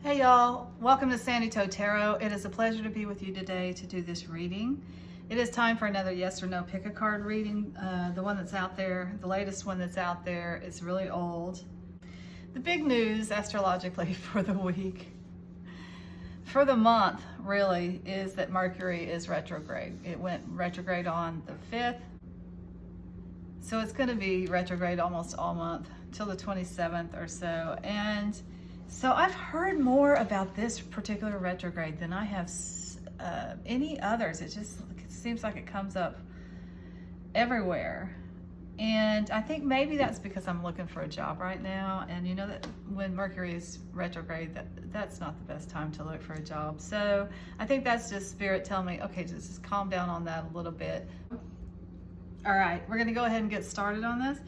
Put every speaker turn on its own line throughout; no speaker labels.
Hey y'all, welcome to Sandy Toe Tarot. It is a pleasure to be with you today to do this reading. It is time for another yes or no pick a card reading. The one that's out there, the latest one that's out there is really old. The big news astrologically for the week, for the month really, is that Mercury is retrograde. It went retrograde on the 5th. So it's going to be retrograde almost all month till the 27th or so. And so I've heard more about this particular retrograde than I have any others. It just seems like it comes up everywhere. And I think maybe that's because I'm looking for a job right now. And you know that when Mercury is retrograde, that's not the best time to look for a job. So I think that's just Spirit telling me, okay, just calm down on that a little bit. All right, we're gonna go ahead and get started on this.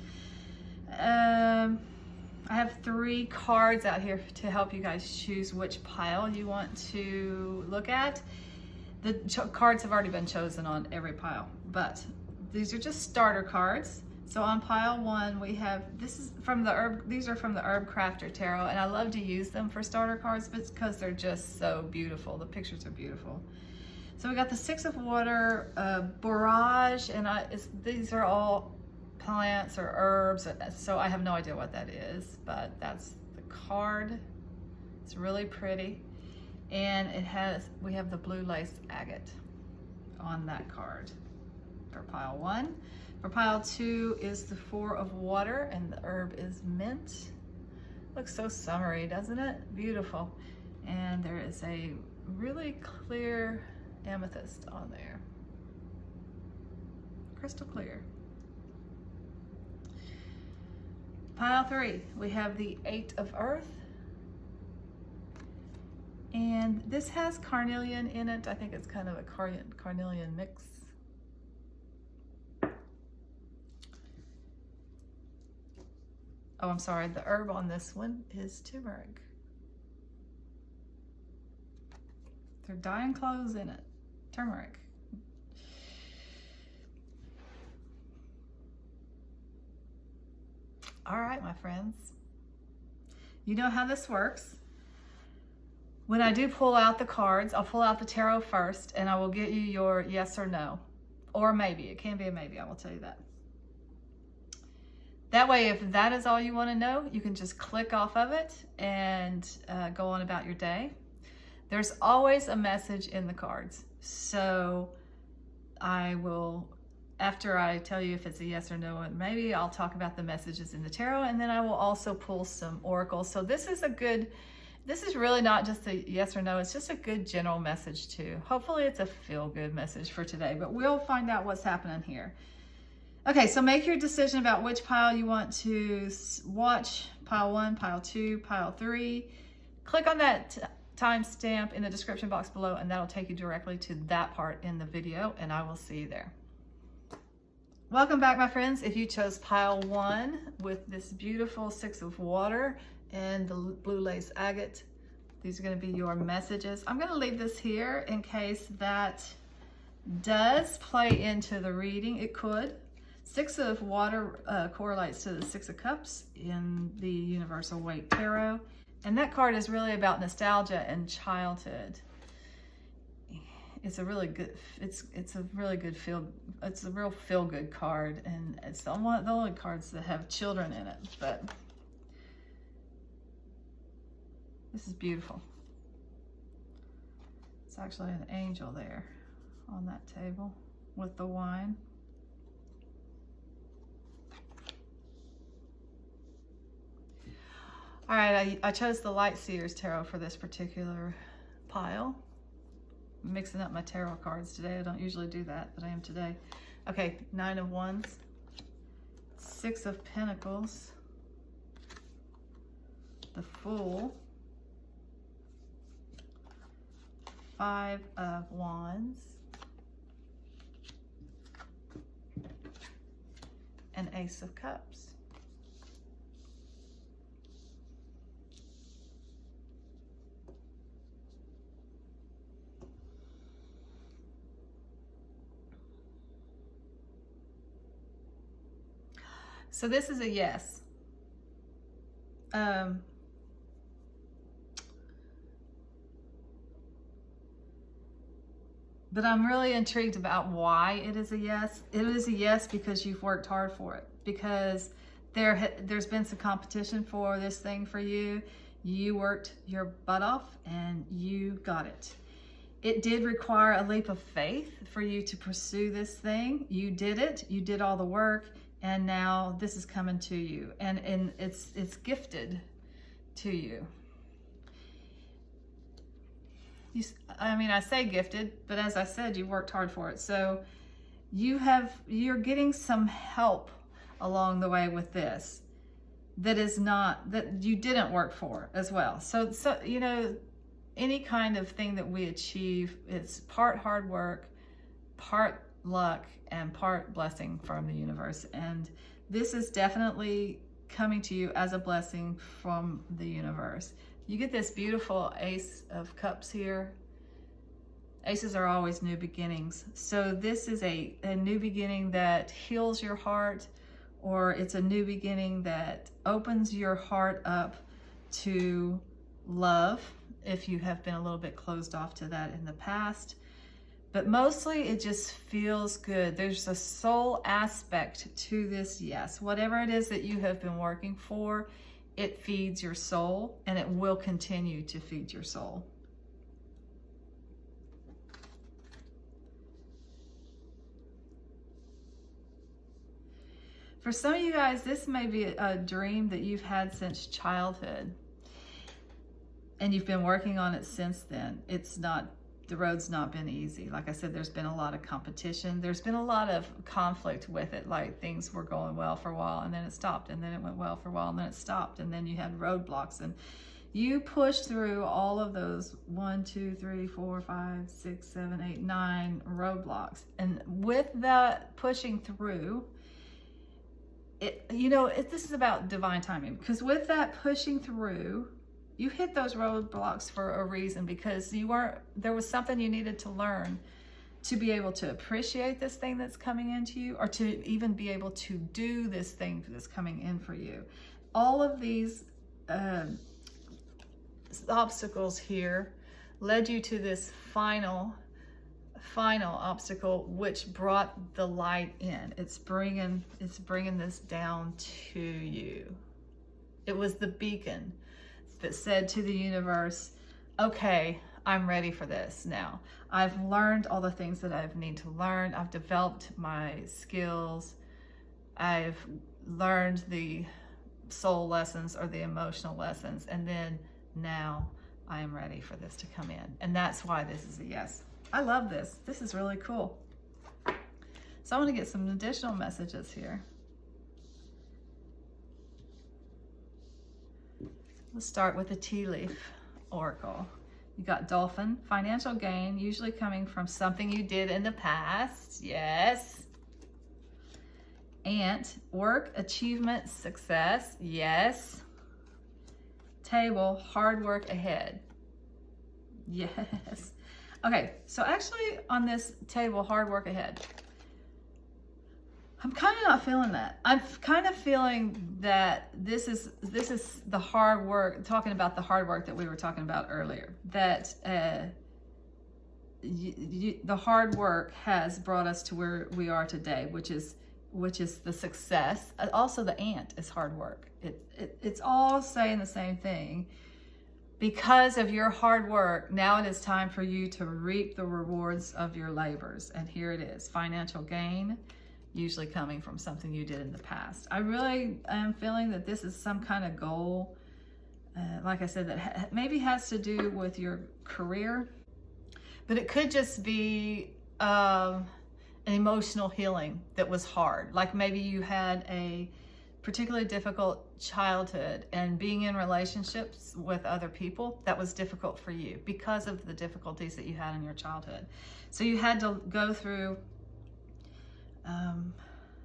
I have 3 cards out here to help you guys choose which pile you want to look at. The cards have already been chosen on every pile, but these are just starter cards. So on pile 1, we have, these are from the Herb Crafter Tarot, and I love to use them for starter cards because they're just so beautiful. The pictures are beautiful. So we got the 6 of Water, Barrage, and these are all plants or herbs, so I have no idea what that is, but that's the card. It's really pretty, and we have the blue lace agate on that card for pile 1. For pile 2 is the 4 of Water, and the herb is mint. Looks so summery, doesn't it? Beautiful. And there is a really clear amethyst on there, crystal clear. Pile 3, we have the 8 of Earth, and this has Carnelian in it. I think it's kind of a Carnelian mix. Oh, I'm sorry, the herb on this one is turmeric. They're dyeing clothes in it. Turmeric. All right, my friends. You know how this works. When I do pull out the cards, I'll pull out the tarot first, and I will get you your yes or no. Or maybe. It can be a maybe, I will tell you that. That way, if that is all you want to know, you can just click off of it and go on about your day. There's always a message in the cards. So I will, after I tell you if it's a yes or no, and maybe I'll talk about the messages in the tarot, and then I will also pull some oracles. So this is really not just a yes or no, it's just a good general message too. Hopefully it's a feel-good message for today, but we'll find out what's happening here. Okay, so make your decision about which pile you want to watch. Pile 1, pile 2, pile 3. Click on that timestamp in the description box below, and that'll take you directly to that part in the video, and I will see you there. Welcome back, my friends. If you chose pile 1 with this beautiful 6 of Water and the blue lace agate, these are going to be your messages. I'm going to leave this here in case that does play into the reading. It could. 6 of Water correlates to the 6 of Cups in the Universal Weight Tarot. And that card is really about nostalgia and childhood. It's a really good, it's a real feel-good card, and it's the only cards that have children in it, but this is beautiful. It's actually an angel there on that table with the wine. All right, I chose the Light Seers Tarot for this particular pile. I'm mixing up my tarot cards today. I don't usually do that, but I am today. Okay, 9 of Wands, 6 of Pentacles, the Fool, 5 of Wands, and Ace of Cups. So this is a yes. But I'm really intrigued about why it is a yes. It is a yes because you've worked hard for it. Because there's been some competition for this thing for you. You worked your butt off and you got it. It did require a leap of faith for you to pursue this thing. You did it. You did all the work, and now this is coming to you, and it's gifted to you. I say gifted, but as I said, you worked hard for it. So you're getting some help along the way with this that you didn't work for as well. So any kind of thing that we achieve, it's part hard work, part luck, and part blessing from the universe. And this is definitely coming to you as a blessing from the universe. You get this beautiful Ace of Cups here. Aces are always new beginnings. So this is a new beginning that heals your heart, or it's a new beginning that opens your heart up to love, if you have been a little bit closed off to that in the past. But mostly it just feels good. There's a soul aspect to this yes. Whatever it is that you have been working for, it feeds your soul, and it will continue to feed your soul. For some of you guys, this may be a dream that you've had since childhood, and you've been working on it since then. The road's not been easy. Like I said, there's been a lot of competition. There's been a lot of conflict with it. Like things were going well for a while, and then it stopped, and then it went well for a while, and then it stopped, and then you had roadblocks, and you pushed through all of those 1, 2, 3, 4, 5, 6, 7, 8, 9 roadblocks. And with that pushing through, this is about divine timing, because with that pushing through, you hit those roadblocks for a reason, because there was something you needed to learn to be able to appreciate this thing that's coming into you, or to even be able to do this thing that's coming in for you. All of these obstacles here led you to this final obstacle, which brought the light in. It's bringing this down to you. It was the beacon that said to the universe, okay, I'm ready for this now. I've learned all the things that I need to learn. I've developed my skills. I've learned the soul lessons or the emotional lessons. And then now I am ready for this to come in. And that's why this is a yes. I love this. This is really cool. So I want to get some additional messages here. Let's start with the tea leaf oracle. You got dolphin, financial gain, usually coming from something you did in the past. Yes. Ant, work, achievement, success. Yes. Table, hard work ahead. Yes. Okay, so actually on this table, hard work ahead, I'm kind of not feeling that. I'm kind of feeling that this is the hard work, talking about the hard work that we were talking about earlier, that the hard work has brought us to where we are today, which is the success. Also, the ant is hard work. It's all saying the same thing. Because of your hard work, now it is time for you to reap the rewards of your labors. And here it is, financial gain, usually coming from something you did in the past. I really am feeling that this is some kind of goal, like I said, that maybe has to do with your career, but it could just be an emotional healing that was hard. Like maybe you had a particularly difficult childhood, and being in relationships with other people, that was difficult for you because of the difficulties that you had in your childhood. So you had to go through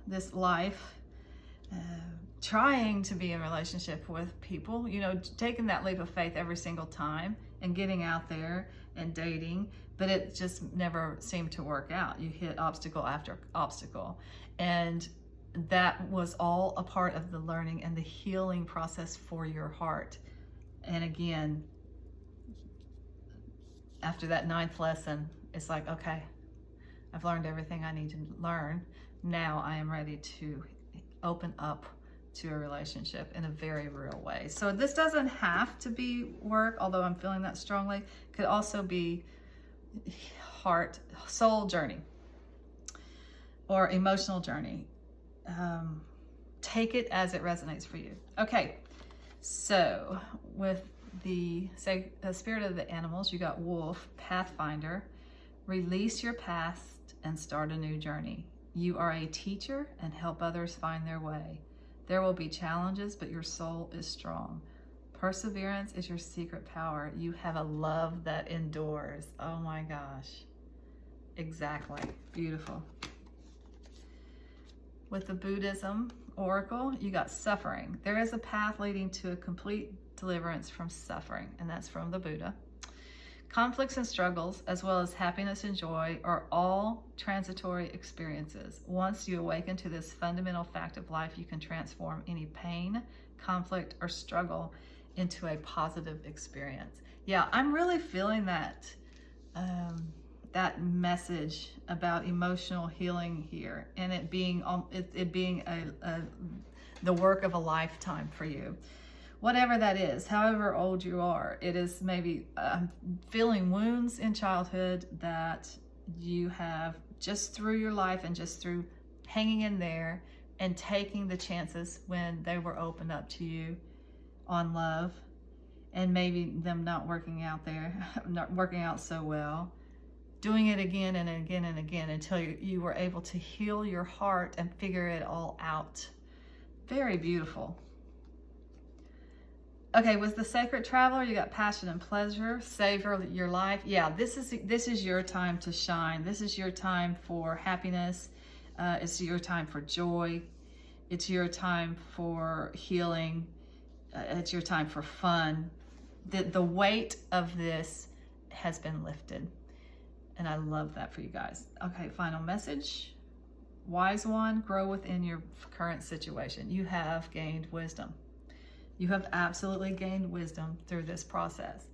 this life trying to be in relationship with people, taking that leap of faith every single time and getting out there and dating, but it just never seemed to work out. You hit obstacle after obstacle, and that was all a part of the learning and the healing process for your heart. And again, after that 9th lesson, it's like, okay, I've learned everything I need to learn. Now I am ready to open up to a relationship in a very real way. So this doesn't have to be work, although I'm feeling that strongly. It could also be heart, soul journey or emotional journey. Take it as it resonates for you. Okay, so with the spirit of the animals, you got wolf, pathfinder, release your past and start a new journey. You are a teacher and help others find their way. There will be challenges, but your soul is strong. Perseverance is your secret power. You have a love that endures. Oh my gosh. Exactly. Beautiful. With the Buddhism oracle, you got suffering. There is a path leading to a complete deliverance from suffering, and that's from the Buddha. Conflicts and struggles, as well as happiness and joy, are all transitory experiences. Once you awaken to this fundamental fact of life, you can transform any pain, conflict, or struggle into a positive experience. Yeah, I'm really feeling that that message about emotional healing here, and it being the work of a lifetime for you. Whatever that is, however old you are, it is maybe feeling wounds in childhood that you have just through your life and just through hanging in there and taking the chances when they were opened up to you on love, and maybe them not working out there, not working out so well, doing it again and again and again until you were able to heal your heart and figure it all out. Very beautiful. Okay, with the Sacred Traveler, you got passion and pleasure, savor your life. Yeah, this is your time to shine. This is your time for happiness. It's your time for joy. It's your time for healing. It's your time for fun. The weight of this has been lifted, and I love that for you guys. Okay, final message. Wise one, grow within your current situation. You have gained wisdom. You have absolutely gained wisdom through this process.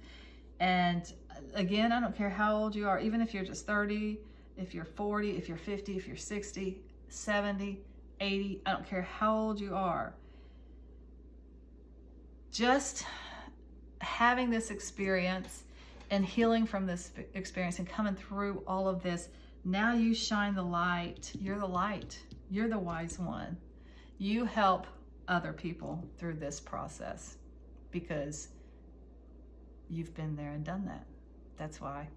And again, I don't care how old you are, even if you're just 30, if you're 40, if you're 50, if you're 60, 70, 80, I don't care how old you are. Just having this experience and healing from this experience and coming through all of this, now you shine the light. You're the light. You're the wise one. You help other people through this process because you've been there and done that. That's why.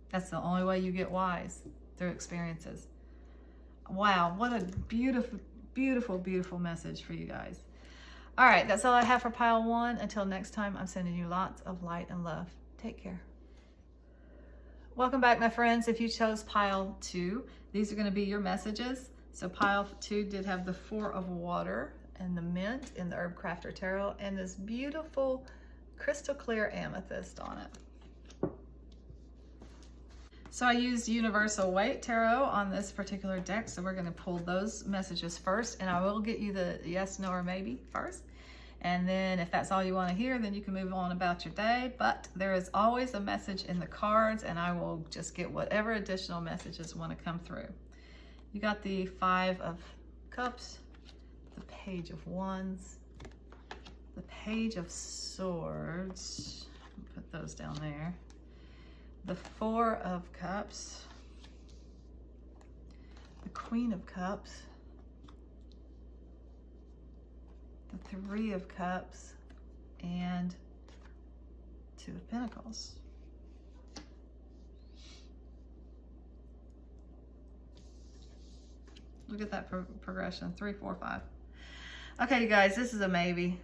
That's the only way you get wise, through experiences. Wow, what a beautiful, beautiful, beautiful message for you guys. All right, that's all I have for pile one. Until next time, I'm sending you lots of light and love. Take care. Welcome back, my friends. If you chose pile two, these are going to be your messages. So pile two did have the 4 of water and the mint in the Herb Crafter Tarot and this beautiful crystal clear amethyst on it. So I used Universal Weight Tarot on this particular deck, so we're going to pull those messages first, and I will get you the yes, no, or maybe first. And then if that's all you want to hear, then you can move on about your day. But there is always a message in the cards, and I will just get whatever additional messages want to come through. You got the 5 of Cups, the Page of Wands, the Page of Swords, put those down there, the 4 of Cups, the Queen of Cups, the 3 of Cups, and 2 of Pentacles. Look at that progression, 3, 4, 5. Okay, you guys, this is a maybe.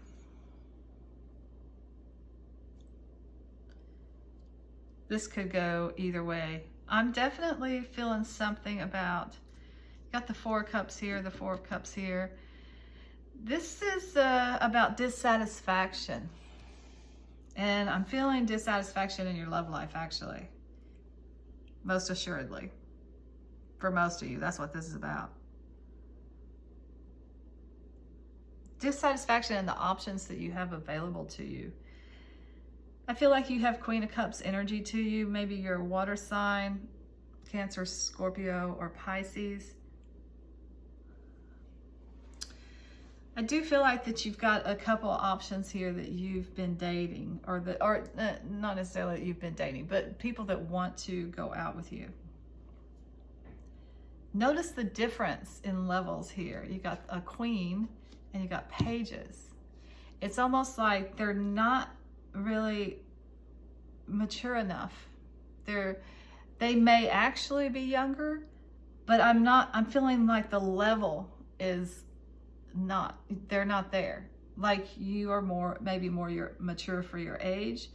This could go either way. I'm definitely feeling something about, got the 4 of Cups here, the 4 of Cups here. This is about dissatisfaction. And I'm feeling dissatisfaction in your love life, actually. Most assuredly. For most of you, that's what this is about. Dissatisfaction in the options that you have available to you. I feel like you have Queen of Cups energy to you. Maybe you're a water sign. Cancer, Scorpio, or Pisces. I do feel like that you've got a couple options here that you've been dating, or not necessarily that you've been dating, but people that want to go out with you. Notice the difference in levels here. You got a Queen and you got Pages. It's almost like they're not really mature enough. They may actually be younger, but I'm feeling like the level is not, they're not there. Like you are maybe more mature for your age,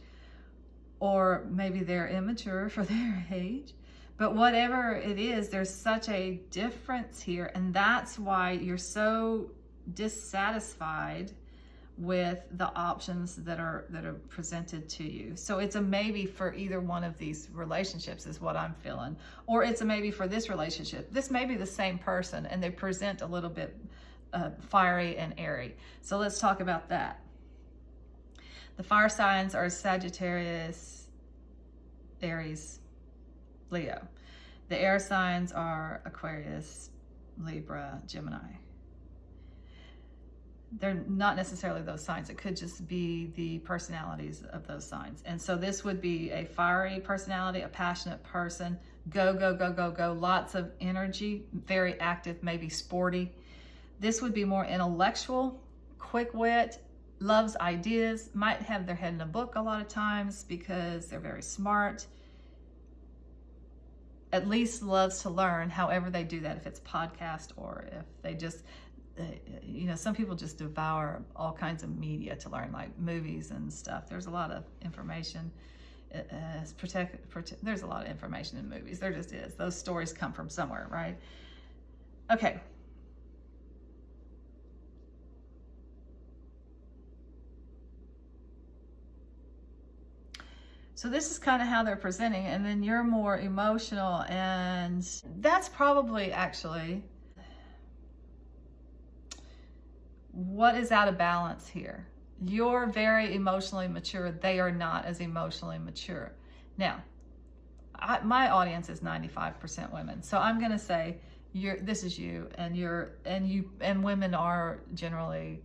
or maybe they're immature for their age. But whatever it is, there's such a difference here, and that's why you're so dissatisfied with the options that are presented to you. So it's a maybe for either one of these relationships is what I'm feeling, or it's a maybe for this relationship. This may be the same person and they present a little bit fiery and airy. So let's talk about that. The fire signs are Sagittarius, Aries, Leo. The air signs are Aquarius, Libra, Gemini. They're not necessarily those signs. It could just be the personalities of those signs. And so this would be a fiery personality, a passionate person, go, go, go, go, go, lots of energy, very active, maybe sporty. This would be more intellectual, quick-wit, loves ideas, might have their head in a book a lot of times because they're very smart. At least loves to learn, however they do that, if it's podcast or if they just, some people just devour all kinds of media to learn, like movies and stuff. There's a lot of information. There's a lot of information in movies. There just is. Those stories come from somewhere, right? Okay. So this is kind of how they're presenting, and then you're more emotional, and that's probably actually what is out of balance here. You're very emotionally mature. They are not as emotionally mature. Now, my audience is 95% women, so I'm going to say this is you, and women are generally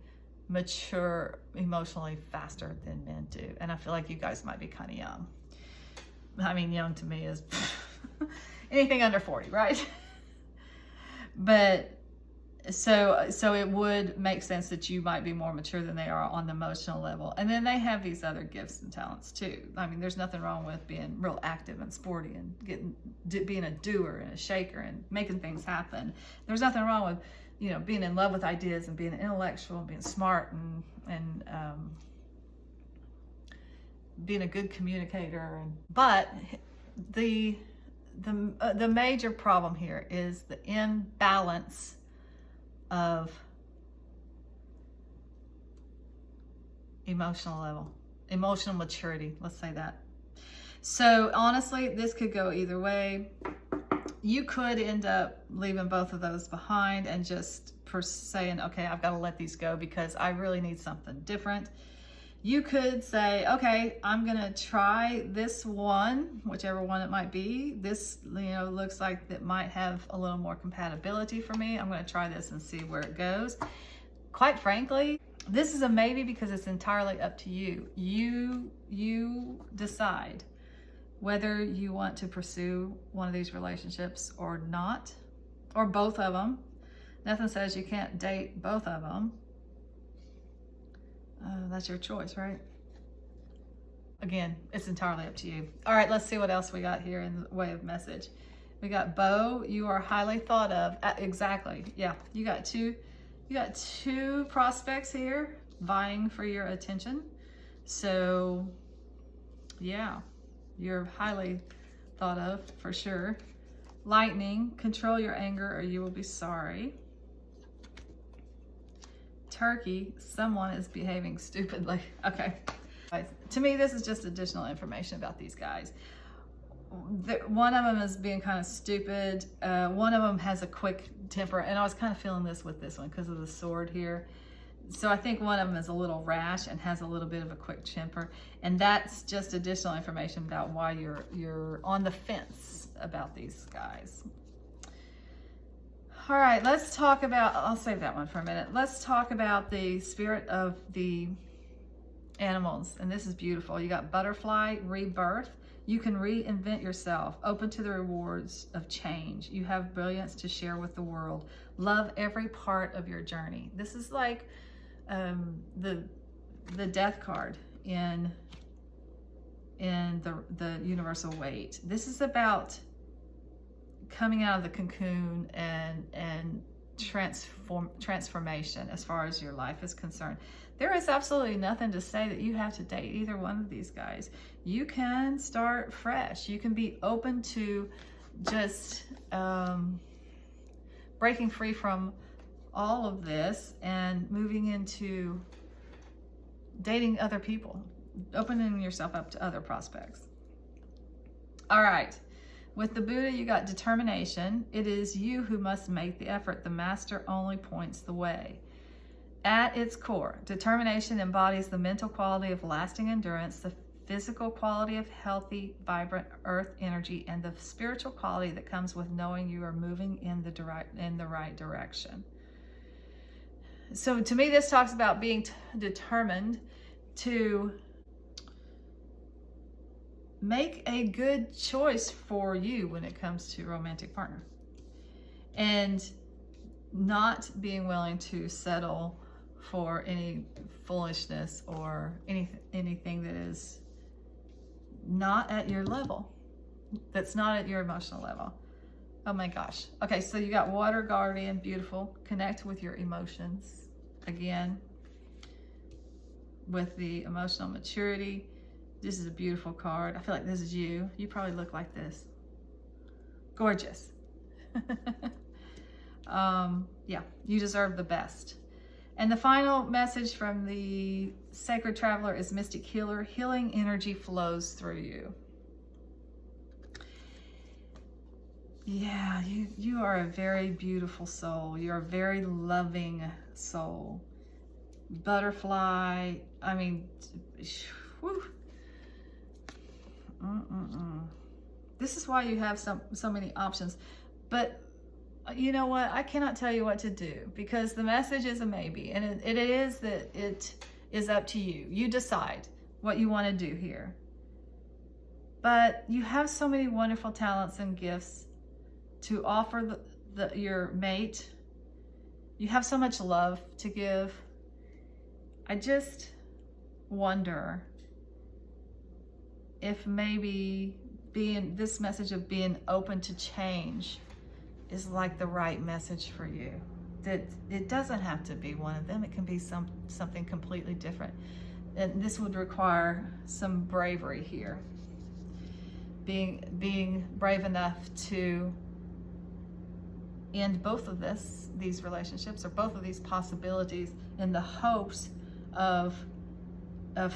mature emotionally faster than men do. And I feel like you guys might be kind of young. I mean, young to me is anything under 40, right? But so it would make sense that you might be more mature than they are on the emotional level. And then they have these other gifts and talents too. I mean, there's nothing wrong with being real active and sporty and being a doer and a shaker and making things happen. There's nothing wrong with being in love with ideas and being intellectual and being smart and being a good communicator. But the major problem here is the imbalance of emotional maturity. Let's say that. So honestly, this could go either way. You could end up leaving both of those behind and just saying, okay, I've got to let these go because I really need something different. You could say, okay, I'm going to try this one, whichever one it might be. This, looks like it might have a little more compatibility for me. I'm going to try this and see where it goes. Quite frankly, this is a maybe because it's entirely up to you. You decide whether you want to pursue one of these relationships or not, or both of them. Nothing says you can't date both of them. That's your choice, right? Again, it's entirely up to you. All right, let's see what else we got here in the way of message. We got Beau, you are highly thought of. Exactly, yeah. You got two prospects here vying for your attention. So, yeah. You're highly thought of, for sure. Lightning, control your anger or you will be sorry. Turkey, someone is behaving stupidly. Okay. To me, this is just additional information about these guys. One of them is being kind of stupid. One of them has a quick temper, and I was kind of feeling this with this one because of the sword here. So I think one of them is a little rash and has a little bit of a quick temper, and that's just additional information about why you're on the fence about these guys. All right, let's talk about, I'll save that one for a minute. Let's talk about the spirit of the animals, and this is beautiful. You got butterfly, rebirth. You can reinvent yourself, open to the rewards of change. You have brilliance to share with the world. Love every part of your journey. This is like the death card in the universal weight. This is about coming out of the cocoon and transformation as far as your life is concerned. There is absolutely nothing to say that you have to date either one of these guys. You can start fresh. You can be open to just breaking free from all of this and moving into dating other people, opening yourself up to other prospects. All right. With the Buddha, you got determination. It is you who must make the effort. The master only points the way. At its core, determination embodies the mental quality of lasting endurance, the physical quality of healthy, vibrant earth energy, and the spiritual quality that comes with knowing you are moving in the right direction. So to me, this talks about being determined to make a good choice for you when it comes to romantic partner, and not being willing to settle for any foolishness or anything that is not at your level, that's not at your emotional level. Oh my gosh. Okay, so you got water guardian, beautiful. Connect with your emotions. Again, with the emotional maturity. This is a beautiful card. I feel like this is you. You probably look like this. Gorgeous. Yeah, you deserve the best. And the final message from the Sacred Traveler is Mystic Healer. Healing energy flows through you. Yeah, you are a very beautiful soul. You're a very loving soul. Butterfly, I mean, whew. This is why you have so many options. But you know what? I cannot tell you what to do, because the message is a maybe, and it is that it is up to you. You decide what you want to do here. But you have so many wonderful talents and gifts to offer your mate. You have so much love to give. I just wonder if maybe this message of being open to change is like the right message for you. That it doesn't have to be one of them. It can be something completely different. And this would require some bravery here. Being brave enough to end both of these relationships, or both of these possibilities, in the hopes of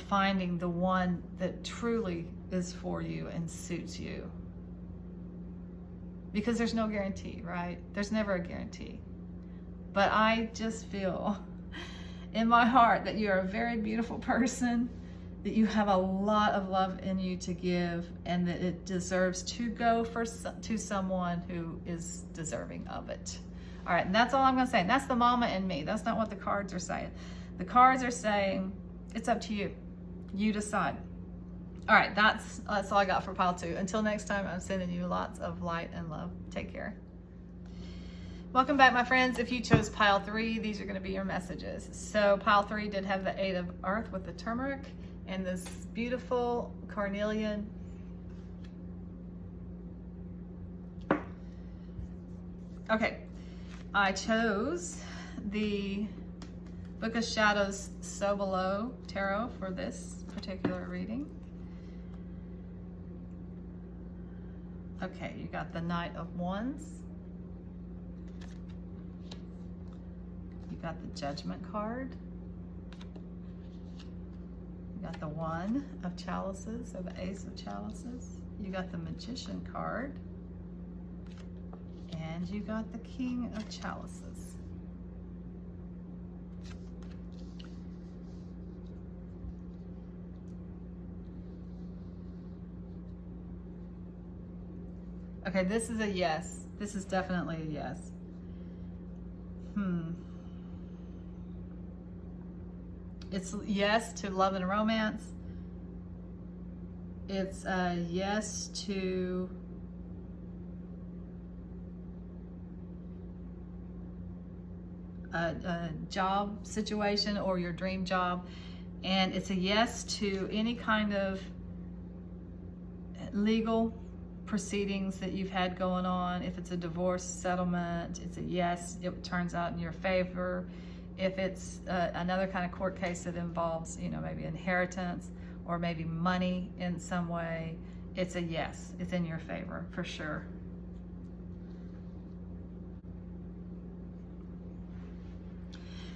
finding the one that truly is for you and suits you. Because there's no guarantee, right? There's never a guarantee. But I just feel in my heart that you're a very beautiful person, that you have a lot of love in you to give, and that it deserves to go to someone who is deserving of it. All right, and that's all I'm going to say. And that's the mama in me. That's not what the cards are saying. The cards are saying it's up to you. You decide. All right, that's all I got for pile 2. Until next time, I'm sending you lots of light and love. Take care. Welcome back, my friends. If you chose pile 3, these are going to be your messages. So pile 3 did have the 8 of Earth with the turmeric and this beautiful Carnelian. Okay, I chose the Book of Shadows So Below Tarot for this particular reading. Okay, you got the Knight of Wands. You got the Judgment card. You got the One of Chalices, or the Ace of Chalices. You got the Magician card. And you got the King of Chalices. Okay, this is a yes. This is definitely a yes. It's yes to love and romance. It's a yes to a job situation or your dream job. And it's a yes to any kind of legal proceedings that you've had going on. If it's a divorce settlement, it's a yes, it turns out in your favor. If it's another kind of court case that involves, maybe inheritance or maybe money in some way, it's a yes, it's in your favor for sure.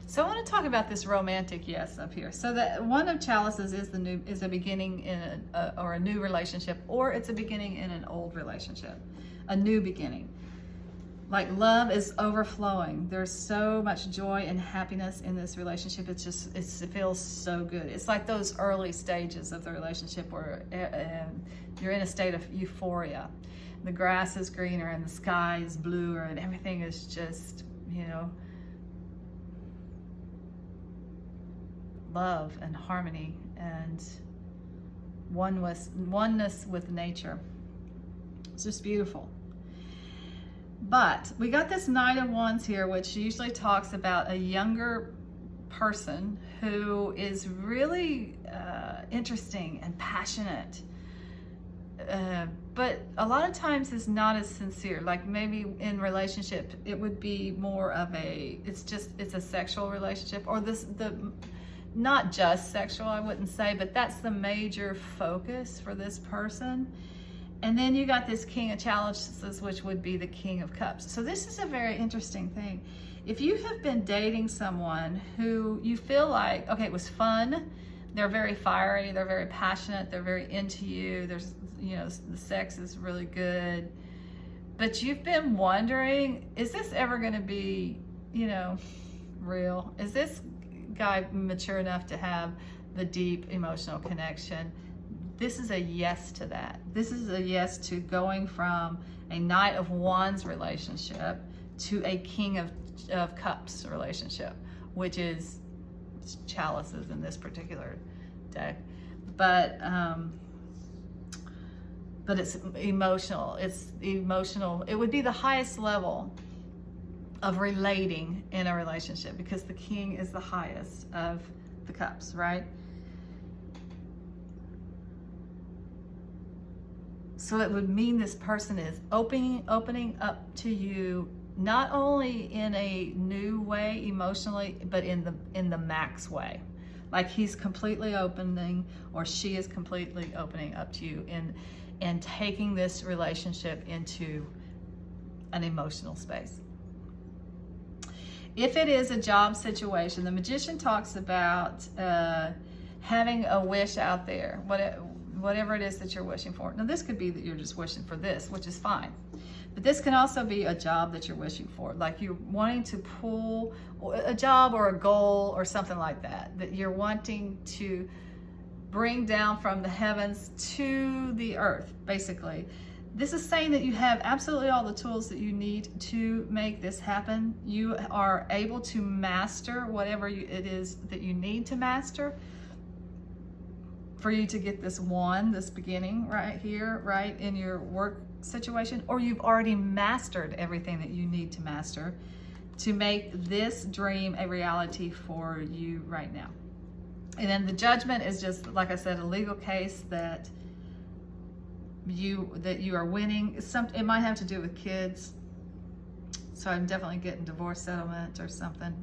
So I want to talk about this romantic yes up here. So that one of chalices is a beginning in a new relationship, or it's a beginning in an old relationship, a new beginning. Like love is overflowing. There's so much joy and happiness in this relationship. It feels so good. It's like those early stages of the relationship where you're in a state of euphoria. The grass is greener and the sky is bluer and everything is just, love and harmony and oneness with nature. It's just beautiful. But we got this Knight of Wands here, which usually talks about a younger person who is really interesting and passionate, but a lot of times is not as sincere. Like maybe in relationship, it would be more of it's a sexual relationship, or not just sexual, I wouldn't say, but that's the major focus for this person. And then you got this King of Chalices, which would be the King of Cups. So this is a very interesting thing. If you have been dating someone who you feel like, okay, it was fun, they're very fiery, they're very passionate, they're very into you, there's, the sex is really good, but you've been wondering, is this ever gonna be, real? Is this guy mature enough to have the deep emotional connection? This is a yes to that. This is a yes to going from a Knight of Wands relationship to a King of Cups relationship, which is chalices in this particular deck. But it's emotional. It's emotional. It would be the highest level of relating in a relationship because the King is the highest of the cups, right? So it would mean this person is opening up to you, not only in a new way emotionally, but in the max way. Like he's completely opening, or she is completely opening up to you and taking this relationship into an emotional space. If it is a job situation, the Magician talks about having a wish out there, whatever it is that you're wishing for. Now this could be that you're just wishing for this, which is fine. But this can also be a job that you're wishing for. Like you're wanting to pull a job or a goal or something like that, that you're wanting to bring down from the heavens to the earth, basically. This is saying that you have absolutely all the tools that you need to make this happen. You are able to master whatever it is that you need to master for you to get this beginning right here, right in your work situation, or you've already mastered everything that you need to master to make this dream a reality for you right now. And then the Judgment is just, like I said, a legal case that you are winning. It might have to do with kids. So I'm definitely getting divorce settlement or something.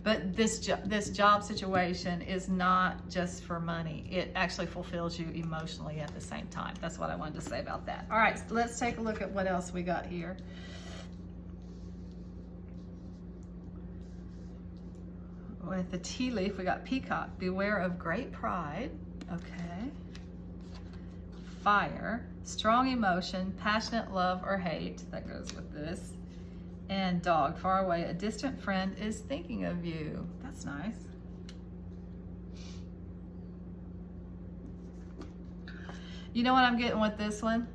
But this job situation is not just for money. It actually fulfills you emotionally at the same time. That's what I wanted to say about that. All right, so let's take a look at what else we got here. With the tea leaf, we got Peacock. Beware of great pride. Okay. Fire. Strong emotion, passionate love or hate. That goes with this. And Dog. Far away, a distant friend is thinking of you. That's nice. You know what I'm getting with this one?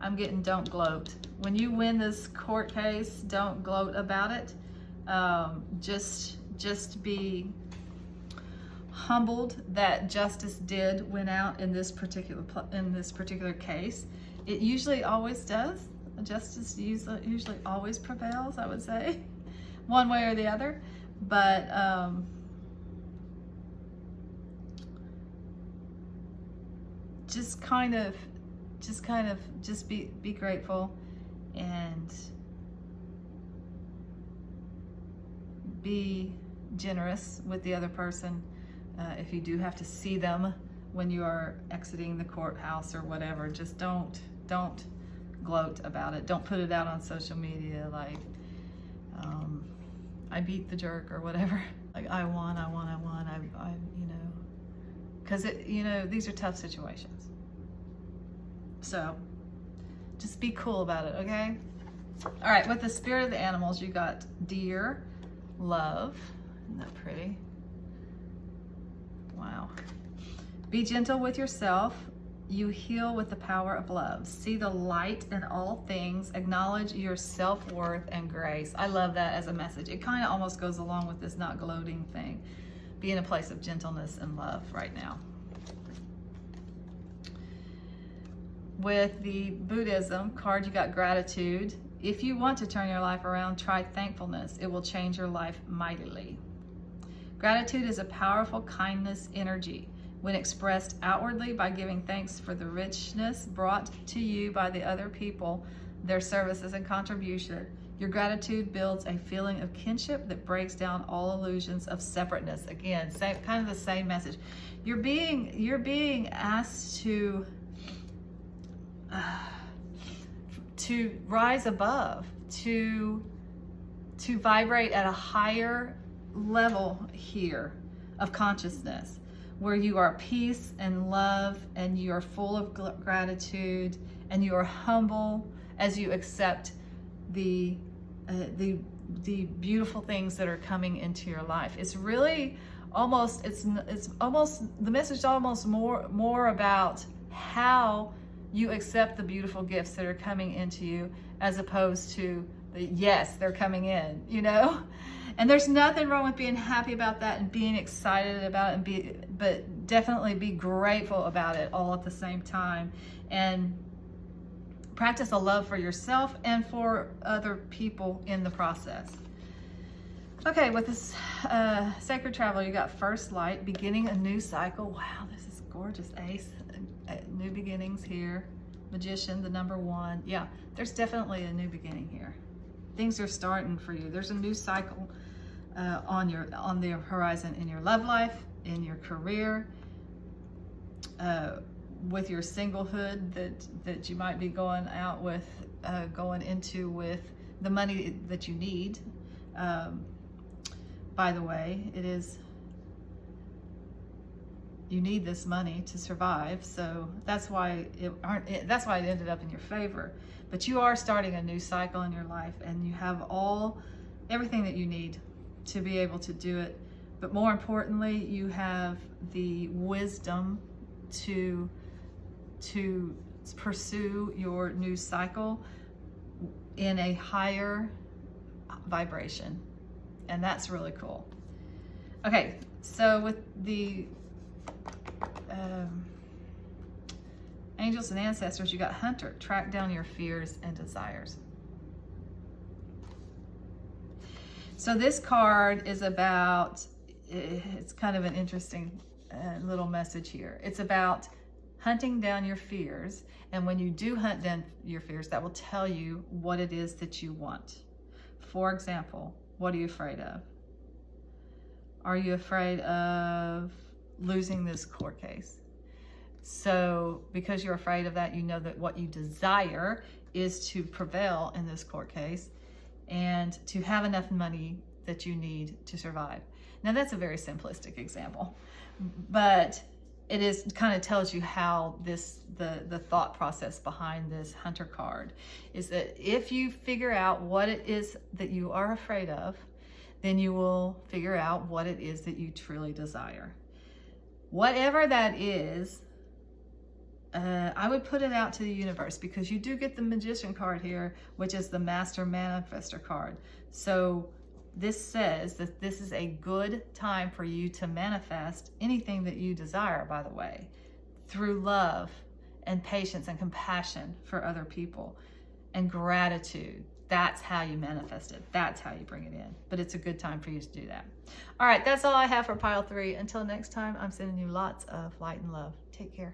I'm getting don't gloat. When you win this court case, don't gloat about it. Just be humbled that justice did win out in this particular case. It usually always does. Justice usually always prevails, I would say, one way or the other. But just be grateful and be generous with the other person. If you do have to see them when you are exiting the courthouse or whatever, just don't gloat about it. Don't put it out on social media like, I beat the jerk or whatever. Like, I won, you know, because these are tough situations. So just be cool about it, okay? All right, with the spirit of the animals, you got deer, love. Isn't that pretty? Wow. Be gentle with yourself. You heal with the power of love. See the light in all things. Acknowledge your self-worth and grace. I love that as a message. It kind of almost goes along with this not gloating thing. Be in a place of gentleness and love right now. With the Buddhism card, you got gratitude. If you want to turn your life around, try thankfulness. It will change your life mightily. Gratitude is a powerful kindness energy. When expressed outwardly by giving thanks for the richness brought to you by the other people, their services and contribution, your gratitude builds a feeling of kinship that breaks down all illusions of separateness. Again, kind of the same message. You're being asked to rise above, to vibrate at a higher level here of consciousness, where you are peace and love, and you are full of gratitude, and you are humble as you accept the beautiful things that are coming into your life. It's really almost the message is almost more about how you accept the beautiful gifts that are coming into you, as opposed to the yes, they're coming in, you know? And there's nothing wrong with being happy about that and being excited about it, but definitely be grateful about it all at the same time. And practice a love for yourself and for other people in the process. Okay, with this sacred travel, you got first light, beginning a new cycle. Wow, this is gorgeous. Ace, new beginnings here. Magician, the number 1. Yeah, there's definitely a new beginning here. Things are starting for you. There's a new cycle on the horizon in your love life, in your career, with your singlehood that you might be going into with the money that you need. By the way, you need this money to survive, so that's why it ended up in your favor. But you are starting a new cycle in your life, and you have everything that you need to be able to do it. But more importantly, you have the wisdom to pursue your new cycle in a higher vibration, and that's really cool. Okay, so with the angels and ancestors, you got hunter, track down your fears and desires. So this card is about, it's kind of an interesting little message here. It's about hunting down your fears, and when you do hunt down your fears, that will tell you what it is that you want. For example, what are you afraid of? Are you afraid of losing this court case? So because you're afraid of that, you know that what you desire is to prevail in this court case and to have enough money that you need to survive. Now that's a very simplistic example, but it kind of tells you how the thought process behind this hunter card is that if you figure out what it is that you are afraid of, then you will figure out what it is that you truly desire. Whatever that is, I would put it out to the universe, because you do get the Magician card here, which is the Master Manifestor card. So this says that this is a good time for you to manifest anything that you desire, by the way, through love and patience and compassion for other people and gratitude. That's how you manifest it. That's how you bring it in. But it's a good time for you to do that. All right, that's all I have for pile 3. Until next time, I'm sending you lots of light and love. Take care.